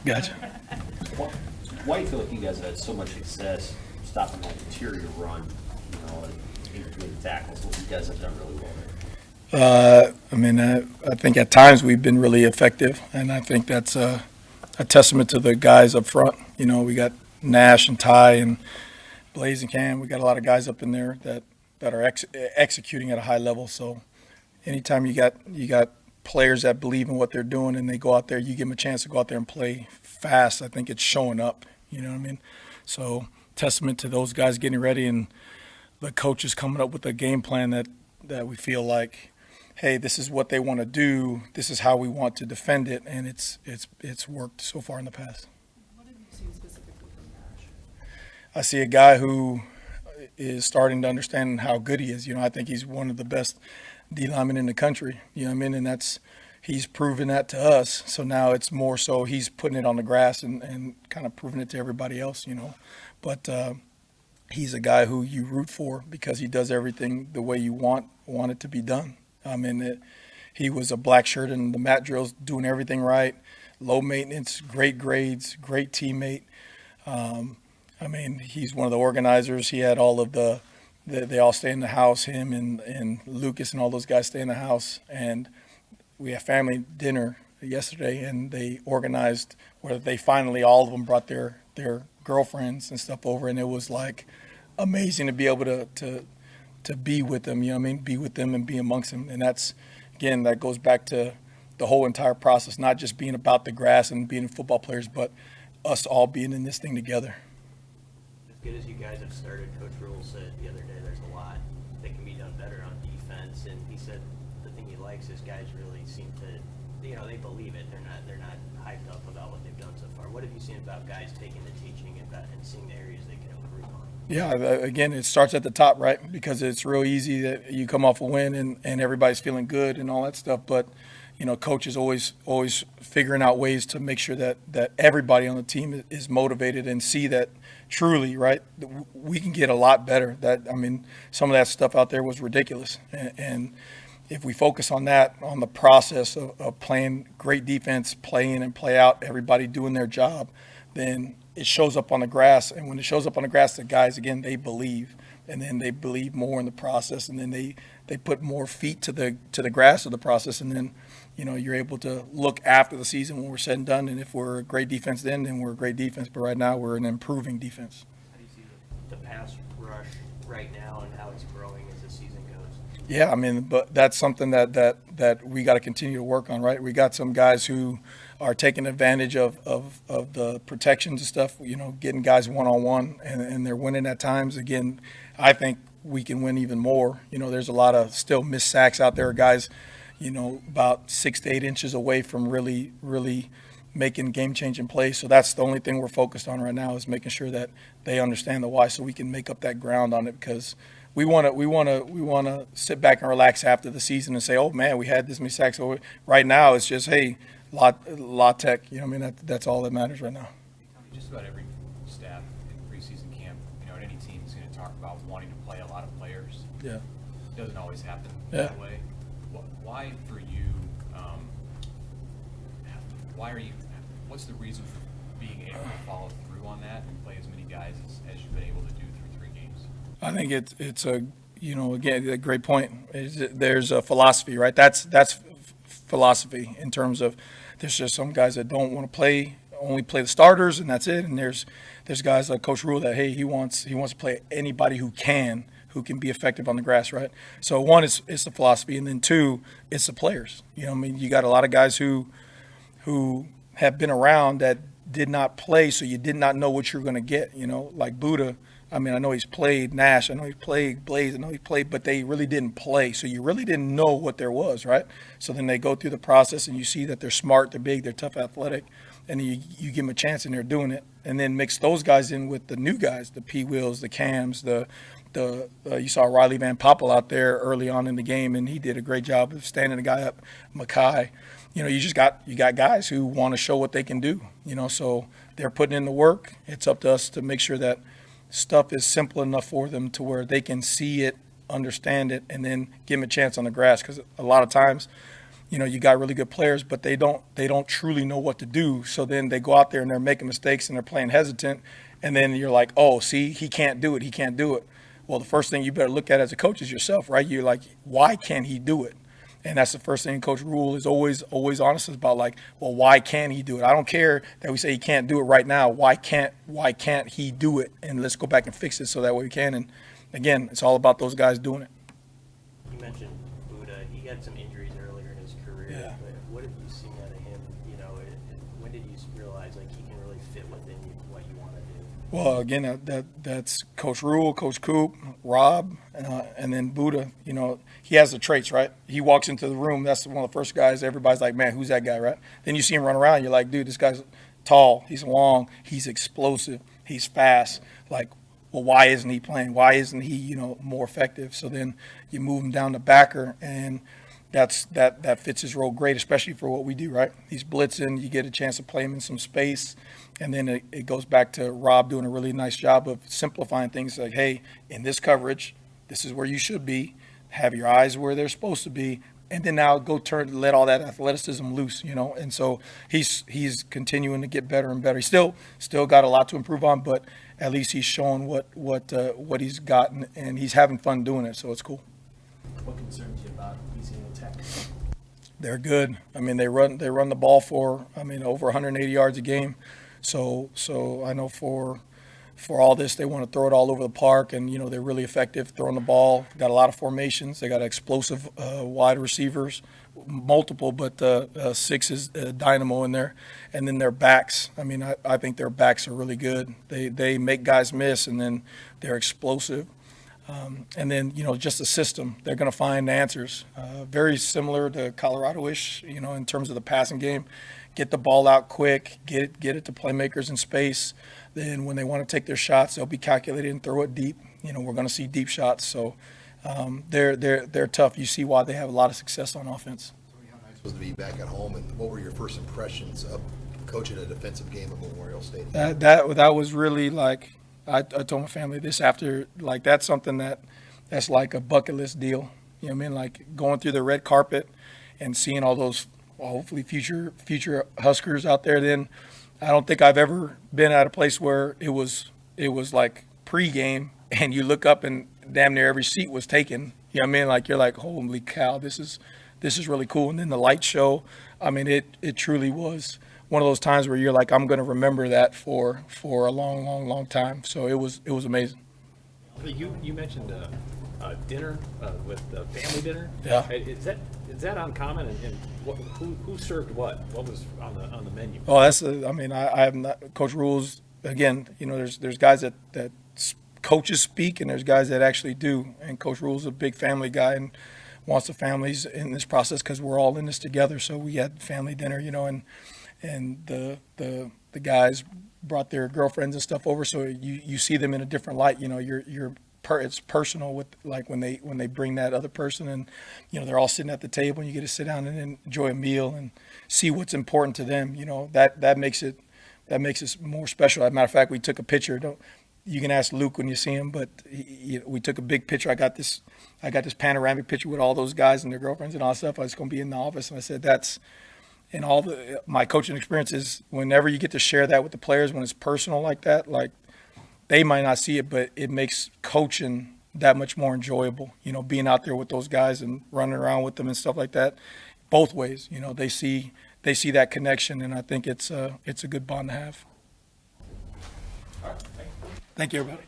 Gotcha. Why do you feel like you guys have had so much success stopping that interior run, in between the tackles? What you guys have done really well there. I think at times we've been really effective, and I think that's a testament to the guys up front. We got Nash and Ty and Blaze and Cam. We got a lot of guys up in there that are executing at a high level. So anytime you got players that believe in what they're doing and they go out there, you give them a chance to go out there and play fast. I think it's showing up. You know what I mean? So testament to those guys getting ready and the coaches coming up with a game plan that we feel like, hey, this is what they want to do. This is how we want to defend it, and it's worked so far in the past. What have you seen specifically from Nash? I see a guy who is starting to understand how good he is. I think he's one of the best D linemen in the country. You know what I mean? And he's proven that to us. So now it's more so he's putting it on the grass and kind of proving it to everybody else. But he's a guy who you root for because he does everything the way you want it to be done. He was a black shirt in the mat drills, doing everything right, low maintenance, great grades, great teammate. He's one of the organizers. He had all of they all stay in the house, him and Lucas and all those guys stay in the house. And we had family dinner yesterday, and they organized where they finally, all of them brought their girlfriends and stuff over, and it was like amazing to be able to be with them, be with them and be amongst them. And that goes back to the whole entire process, not just being about the grass and being football players, but us all being in this thing together. As good as you guys have started, Coach Rule said the other day there's a lot that can be done better on defense, and he said the thing he likes is guys really seem to, they believe it. They're not hyped up about what they've done so far. What have you seen about guys taking the teaching and seeing the areas they can improve on? Yeah, again, it starts at the top, right? Because it's real easy that you come off a win and everybody's feeling good and all that stuff. But, coach is always figuring out ways to make sure that everybody on the team is motivated and see that truly, right, we can get a lot better. Some of that stuff out there was ridiculous. And if we focus on that, on the process of playing great defense, playing and play out, everybody doing their job, then it shows up on the grass. And when it shows up on the grass, the guys, again, they believe. And then they believe more in the process. And then they put more feet to the grass of the process. And then, you're able to look after the season when we're said and done. And if we're a great defense then we're a great defense. But right now, we're an improving defense. How do you see the pass rush right now and how it's growing as the season goes? Yeah, but that's something that we got to continue to work on, right? We got some guys who are taking advantage of the protections and stuff, getting guys one-on-one, and they're winning at times. Again, I think we can win even more. There's a lot of still missed sacks out there, guys, about 6 to 8 inches away from really, really making game-changing plays. So that's the only thing we're focused on right now is making sure that they understand the why so we can make up that ground on it because we want to sit back and relax after the season and say, oh, man, we had this many sacks. So right now it's just, hey, La Tech, that's all that matters right now. Just about every staff in preseason camp, at any team is going to talk about wanting to play a lot of players. Yeah. It doesn't always happen that way. Why for you, what's the reason for being able to follow through on that and play as many guys as you've been able to do through 3 games? I think it's again, a great point. There's a philosophy, right? That's philosophy in terms of there's just some guys that don't want to only play the starters and that's it. And there's guys like Coach Rule that, hey, he wants to play anybody who can be effective on the grass, right? So one is the philosophy, and then 2, it's the players. You got a lot of guys who have been around that did not play, so you did not know what you're going to get, like Buddha. I know he's played Nash, I know he's played Blaze, I know he played, but they really didn't play. So you really didn't know what there was, right? So then they go through the process and you see that they're smart, they're big, they're tough, athletic, and you give them a chance and they're doing it. And then mix those guys in with the new guys, the P. Wills, the Cams, you saw Riley Van Poppel out there early on in the game, and he did a great job of standing the guy up. Mackay, you got guys who want to show what they can do. So they're putting in the work. It's up to us to make sure that stuff is simple enough for them to where they can see it, understand it, and then give them a chance on the grass. Because a lot of times you got really good players, but they don't truly know what to do. So then they go out there and they're making mistakes and they're playing hesitant. And then you're like, oh, see, he can't do it. He can't do it. Well, the first thing you better look at as a coach is yourself, right? You're like, why can't he do it? And that's the first thing Coach Rule is always honest about, like, well, why can't he do it? I don't care that we say he can't do it right now. Why can't he do it? And let's go back and fix it so that way we can. And again, it's all about those guys doing it. You mentioned Buddha. He had some injuries earlier in his career. Yeah. But what have you seen out of him? When did you realize like he can really fit within what you want to do? Well, again, that's Coach Rule, Coach Coop, Rob, and then Buddha. He has the traits, right? He walks into the room. That's one of the first guys. Everybody's like, man, who's that guy, right? Then you see him run around. You're like, dude, this guy's tall. He's long. He's explosive. He's fast. Like, well, why isn't he playing? Why isn't he, more effective? So then you move him down to backer, and that fits his role great, especially for what we do, right? He's blitzing. You get a chance to play him in some space. And then it goes back to Rob doing a really nice job of simplifying things like, hey, in this coverage, this is where you should be. Have your eyes where they're supposed to be. And then now let all that athleticism loose, And so he's continuing to get better and better. He's still got a lot to improve on, but at least he's showing what he's gotten, and he's having fun doing it. So it's cool. What concerns you about Louisiana Tech? They're good. I mean, they run the ball for over 180 yards a game. So I know for all this, they want to throw it all over the park, and they're really effective throwing the ball. Got a lot of formations. They got explosive wide receivers, multiple, but 6 is dynamo in there, and then their backs. I think their backs are really good. They make guys miss, and then they're explosive. And then, just the system, they're going to find answers. Very similar to Colorado-ish, in terms of the passing game. Get the ball out quick, get it to playmakers in space. Then when they want to take their shots, they'll be calculated and throw it deep. We're going to see deep shots. So they're tough. You see why they have a lot of success on offense. How nice was it to be back at home, and what were your first impressions of coaching a defensive game at Memorial Stadium? That was really like, I told my family this after, like, that's something that's like a bucket list deal. Like going through the red carpet and seeing all those hopefully future Huskers out there. Then I don't think I've ever been at a place where it was like pregame and you look up and damn near every seat was taken. Like you're like, holy cow, this is really cool. And then the light show, it truly was one of those times where you're like, I'm going to remember that for a long time. So it was amazing. You mentioned dinner with the family dinner. Yeah. Is that uncommon? And who served what? What was on the menu? Oh, I have not. Coach Rules again. There's guys that coaches speak, and there's guys that actually do. And Coach Rules is a big family guy and wants the families in this process because we're all in this together. So we had family dinner, and the guys brought their girlfriends and stuff over, so you see them in a different light. It's personal with, like, when they bring that other person, and they're all sitting at the table, and you get to sit down and enjoy a meal and see what's important to them. That makes it more special. As a matter of fact, we took a picture. You can ask Luke when you see him, but we took a big picture. I got this panoramic picture with all those guys and their girlfriends and all that stuff. I was going to be in the office, and I said that's. And all my coaching experiences, whenever you get to share that with the players, when it's personal like that, like, they might not see it, but it makes coaching that much more enjoyable. Being out there with those guys and running around with them and stuff like that, both ways. They see that connection, and I think it's a good bond to have. Thank you, everybody.